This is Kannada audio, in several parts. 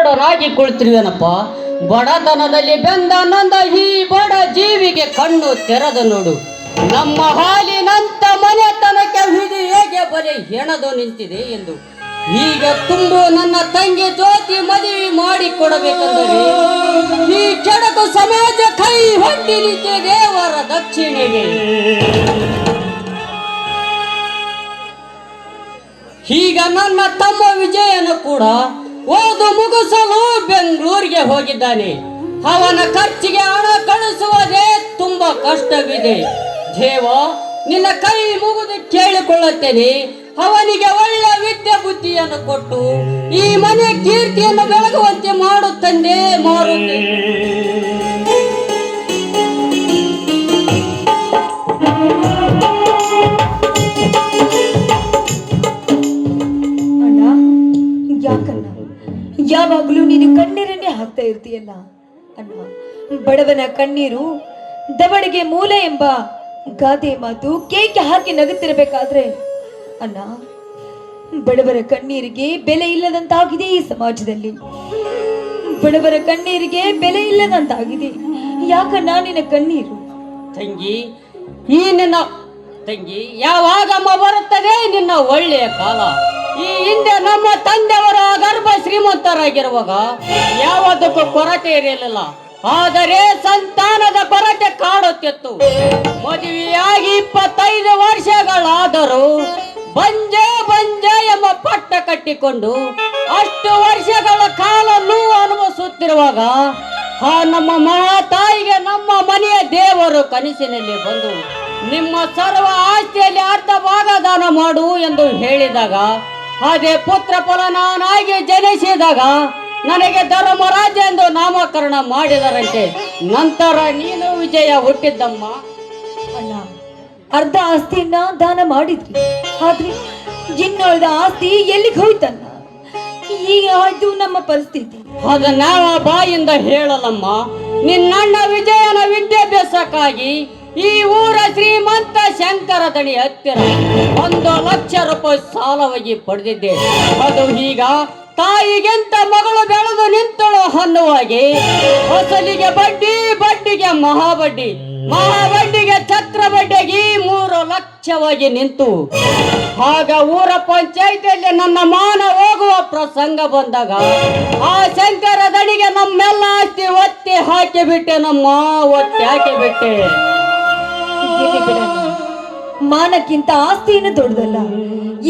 ಬಡವರಾಗಿ ಕುಳಿತಿರುವೇನಪ್ಪ. ಬಡತನದಲ್ಲಿ ಬೆಂದ ನಂದ ಈ ಬಡ ಜೀವಿಗೆ ಕಣ್ಣು ತೆರೆದು ನೋಡು. ನಮ್ಮ ಹಾಲಿನಂತ ಮನೆತನಕ್ಕೆ ಹಿಡಿ ಹೇಗೆ ಬಲೆ ಹೆಣದು ನಿಂತಿದೆ ಎಂದು. ಈಗ ತುಂಬು ನನ್ನ ತಂಗಿ ಜ್ಯೋತಿ ಮದುವೆ ಮಾಡಿಕೊಡಬೇಕೆಂದರೆ ಈ ಕೆಡಕು ಸಮಾಜ ಕೈ ಹೊಟ್ಟಿ ನಿಂತೆ ದೇವರ ದಕ್ಷಿಣೆಗೆ. ಈಗ ನನ್ನ ತಮ್ಮ ವಿಜಯನು ಕೂಡ ಓದು ಮುಗಿಸಲು ಬೆಂಗಳೂರಿಗೆ ಹೋಗಿದ್ದಾನೆ. ಅವನ ಖರ್ಚಿಗೆ ಹಣ ಕಳಿಸುವುದೇ ತುಂಬಾ ಕಷ್ಟವಿದೆ. ದೇವ, ನಿನ್ನ ಕೈ ಮುಗಿದು ಕೇಳಿಕೊಳ್ಳುತ್ತೇನೆ, ಅವನಿಗೆ ಒಳ್ಳೆ ವಿದ್ಯೆ ಬುದ್ಧಿಯನ್ನು ಕೊಟ್ಟು ಈ ಮನೆ ಕೀರ್ತಿಯನ್ನು ಬೆಳಗುವಂತೆ ಮಾಡುತ್ತಂದೆ ಮಾರುತ್ತೇನೆ. ಯಾವಾಗಲೂ ನೀನು ಕಣ್ಣೀರನ್ನೇ ಹಾಕ್ತಾ ಇರ್ತೀಯಲ್ಲ ಅಣ್ಣ. ಬಡವನ ಕಣ್ಣೀರು ದವಡಿಗೆ ಮೂಲ ಎಂಬ ಗಾದೆ ಮಾತು ಕೇಕೆ ಹಾಕಿ ನಗುತ್ತಿರಬೇಕಾದ್ರೆ ಅಣ್ಣ, ಬಡವರ ಕಣ್ಣೀರಿಗೆ ಬೆಲೆ ಇಲ್ಲದಂತಾಗಿದೆ ಈ ಸಮಾಜದಲ್ಲಿ. ಬಡವರ ಕಣ್ಣೀರಿಗೆ ಬೆಲೆ ಇಲ್ಲದಂತಾಗಿದೆ. ಯಾಕಣ್ಣ ನಿನ್ನ ಕಣ್ಣೀರು? ತಂಗಿ, ಈ ನಿನ್ನ ತಂಗಿ ಯಾವಾಗಮ್ಮ ಬರುತ್ತದೆ ನಿನ್ನ ಒಳ್ಳೆಯ ಕಾಲ. ಈ ಹಿಂದೆ ನಮ್ಮ ತಂದೆಯವರ ಗರ್ಭ ಶ್ರೀಮಂತರಾಗಿರುವಾಗ ಯಾವುದಕ್ಕೂ ಕೊರತೆ ಇರಲಿಲ್ಲ. ಆದರೆ ಸಂತಾನದ ಕೊರತೆ ಕಾಡುತ್ತಿತ್ತು. ಮದುವೆಯಾಗಿ 25 ವರ್ಷಗಳಾದರೂ ಬಂಜೆ ಬಂಜೆ ಎಂಬ ಪಟ್ಟ ಕಟ್ಟಿಕೊಂಡು ಅಷ್ಟು ವರ್ಷಗಳ ಕಾಲ ನೋವು ಅನುಭವಿಸುತ್ತಿರುವಾಗ ನಮ್ಮ ಮಹಾತಾಯಿಗೆ ನಮ್ಮ ಮನೆಯ ದೇವರು ಕನಸಿನಲ್ಲಿ ಬಂದು ನಿಮ್ಮ ಸರ್ವ ಆಸ್ತಿಯಲ್ಲಿ ಅರ್ಧ ಭಾಗ ದಾನ ಮಾಡು ಎಂದು ಹೇಳಿದಾಗ, ಅದೇ ಪುತ್ರ ಫಲನಾಗಿ ಜನಿಸಿದಾಗ ನನಗೆ ಧರ್ಮರಾಜ ಎಂದು ನಾಮಕರಣ ಮಾಡಿದರಂತೆ. ನಂತರ ನೀನು ವಿಜಯ ಹುಟ್ಟಿದ್ದಮ್ಮ. ಅಣ್ಣ, ಅರ್ಧ ಆಸ್ತಿಯನ್ನ ದಾನ ಮಾಡಿದ್ರಿ, ಆದ್ರೆ ಇನ್ನುಳಿದ ಆಸ್ತಿ ಎಲ್ಲಿಗೆ ಹೋಯ್ತಣ್ಣ? ಈಗ ಆಯ್ತು ನಮ್ಮ ಪರಿಸ್ಥಿತಿ. ಅದ ನಾವ ಬಾಯಿಂದ ಹೇಳಲಮ್ಮ. ನಿನ್ನಣ್ಣ ವಿಜಯನ ವಿದ್ಯಾಭ್ಯಾಸಕ್ಕಾಗಿ ಈ ಊರ ಶ್ರೀಮಂತ ಶಂಕರ ದಣಿ ಹತ್ತಿರ 1 ಲಕ್ಷ ರೂಪಾಯಿ ಸಾಲವಾಗಿ ಪಡೆದಿದ್ದೆ. ಅದು ಈಗ ತಾಯಿಗೆಂತ ಮಗಳು ಬೆಳೆದು ನಿಂತಳು ಅನ್ನುವಾಗೆ ಅಸಲಿಗೆ ಬಡ್ಡಿ, ಬಡ್ಡಿಗೆ ಮಹಾಬಡ್ಡಿ, ಮಹಾಬಡ್ಡಿಗೆ ಚಕ್ರ ಬಡ್ಡಿಗೆ 3 ಲಕ್ಷವಾಗಿ ನಿಂತು ಆಗ ಊರ ಪಂಚಾಯಿತಿಯಲ್ಲಿ ನನ್ನ ಮಾನ ಹೋಗುವ ಪ್ರಸಂಗ ಬಂದಾಗ ಆ ಶಂಕರ ದಣಿಗೆ ನಮ್ಮೆಲ್ಲ ಆಸ್ತಿ ಒತ್ತಿ ಹಾಕಿ ಬಿಟ್ಟೆ. ಒತ್ತಿ ಹಾಕಿ ಬಿಟ್ಟೆ. ಮಾನಕ್ಕಿಂತ ಆಸ್ತಿಯನ್ನು ದೊಡ್ಡದಲ್ಲ.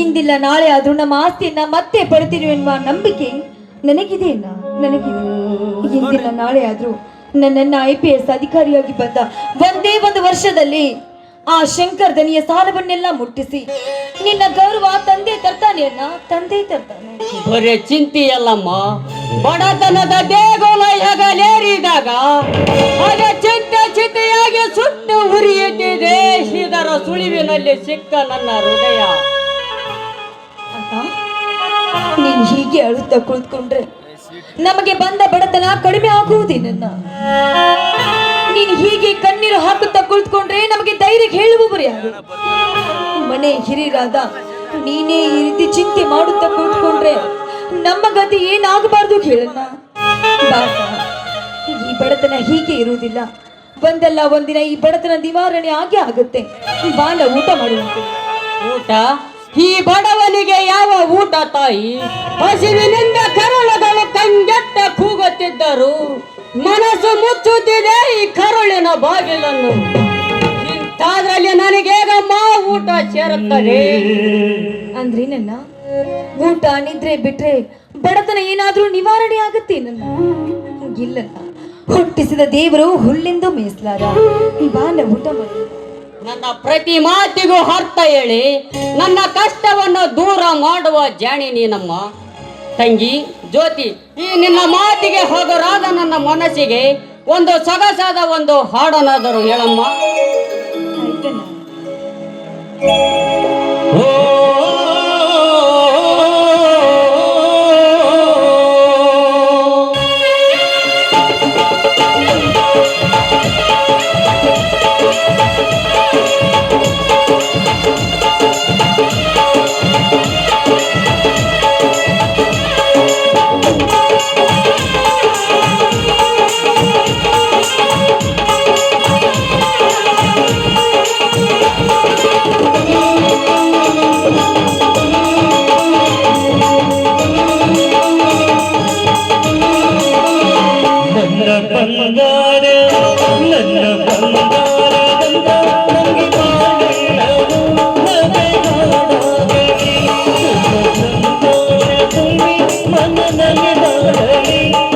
ಇಂದಿಲ್ಲ ನಾಳೆ ಆದ್ರೂ ನಮ್ಮ ಆಸ್ತಿಯನ್ನ ಮತ್ತೆ ಪಡ್ತೀವಿ ಎನ್ನುವ ನಂಬಿಕೆ ನನಗಿದೆ. ಇಂದಿಲ್ಲ ನಾಳೆ ಆದ್ರೂ ನನ್ನನ್ನ IPS ಅಧಿಕಾರಿಯಾಗಿ ಬಂದ ಒಂದೇ 1 ವರ್ಷದಲ್ಲಿ ಆ ಶಂಕರ್ ದನಿಯ ಸಾಲವನ್ನೆಲ್ಲ ಮುಟ್ಟಿಸಿ ನಿನ್ನ ಗೌರವ ತಂದೆ ತರ್ತಾನೆ ಅಣ್ಣ, ತಂದೆ ತರ್ತಾನೆ. ಬರೇ ಚಿಂತೆಯಲ್ಲಮ್ಮ, ಬಡತನದ ದೇಗುಲ ಹೆಗಲೇರಿದಾಗ ಅದೇ ಚಿತೆಯಾಗಿ ಸುಟ್ಟು ಉರಿಯುತ್ತಿದೆ ಇದರ ಸುಳಿವಿನಲ್ಲಿ ಸಿಕ್ಕ ನನ್ನ ಹೃದಯ. ಅಂತ ನೀನ್ ಹೀಗೆ ಅಳುತ್ತಾ ಕುಳಿತುಕೊಂಡ್ರೆ ನಮಗೆ ಬಂದ ಬಡತನ ಕಡಿಮೆ ಆಗುವುದೇನನ್ನ? ನೀನು ಹೀಗೆ ಕಣ್ಣೀರು ಹಾಕುತ್ತಾ ಕುಳಿತುಕೊಂಡ್ರೆ ನಮಗೆ ಧೈರ್ಯ ಹೇಳುವವರು ಯಾರು? ಮನೆ ಹಿರಿಯರಾದ ನೀನೇ ಈ ರೀತಿ ಚಿಂತೆ ಮಾಡುತ್ತಾ ಕುಳಿತುಕೊಂಡ್ರೆ ನಮ್ಮ ಗತಿ ಏನಾಗಬಾರ್ದು ಹೇಳಣ್ಣ. ಈ ಬಡತನ ಹೀಗೆ ಇರುವುದಿಲ್ಲ. ಒಂದಲ್ಲ ಒಂದಿನ ಈ ಬಡತನ ನಿವಾರಣೆ ಆಗೇ ಆಗುತ್ತೆ. ಬಾಲ ಊಟ ಮಾಡುವಂತೆ. ಊಟ? ಈ ಬಡವನಿಗೆ ಯಾವ ಊಟ ತಾಯಿ? ಹಸಿವಿನಿಂದ ಕರುಳುಗಳು ಕಂಗೆಟ್ಟ ಕೂಗುತ್ತಿದ್ದರು. ಮನಸ್ಸು ಮುಚ್ಚುತ್ತಿದೆ ಈ ಕರುಳಿನ ಬಾಗಿಲನ್ನು. ಇಂಥದ್ರಲ್ಲಿ ನನಗೇಗಮ್ಮ ಊಟ ಸೇರುತ್ತದೆ? ಅಂದ್ರೆ ನನ್ನ ಊಟ ನಿದ್ರೆ ಬಿಟ್ರೆ ಬಡತನ ಏನಾದ್ರೂ ನಿವಾರಣೆ ಆಗುತ್ತೆ? ನನ್ನ ಇಲ್ಲ, ಹುಟ್ಟಿಸಿದ ದೇವರು ಹುಲ್ಲಿಂದು ಮೇಸಲಾದ. ಬಾಲ ಊಟ ಮಾಡಿ. ನನ್ನ ಪ್ರತಿ ಮಾತಿಗೂ ಅರ್ಥ ಹೇಳಿ ನನ್ನ ಕಷ್ಟವನ್ನು ದೂರ ಮಾಡುವ ಜಾಣಿ ನೀನಮ್ಮ. ತಂಗಿ ಜ್ಯೋತಿ, ಈ ನಿನ್ನ ಮಾತಿಗೆ ಹಗುರಾದ ನನ್ನ ಮನಸ್ಸಿಗೆ ಒಂದು ಸೊಗಸಾದ ಒಂದು ಹಾಡನಾದರೂ ಹೇಳಮ್ಮ. ಹೋಗಲಿ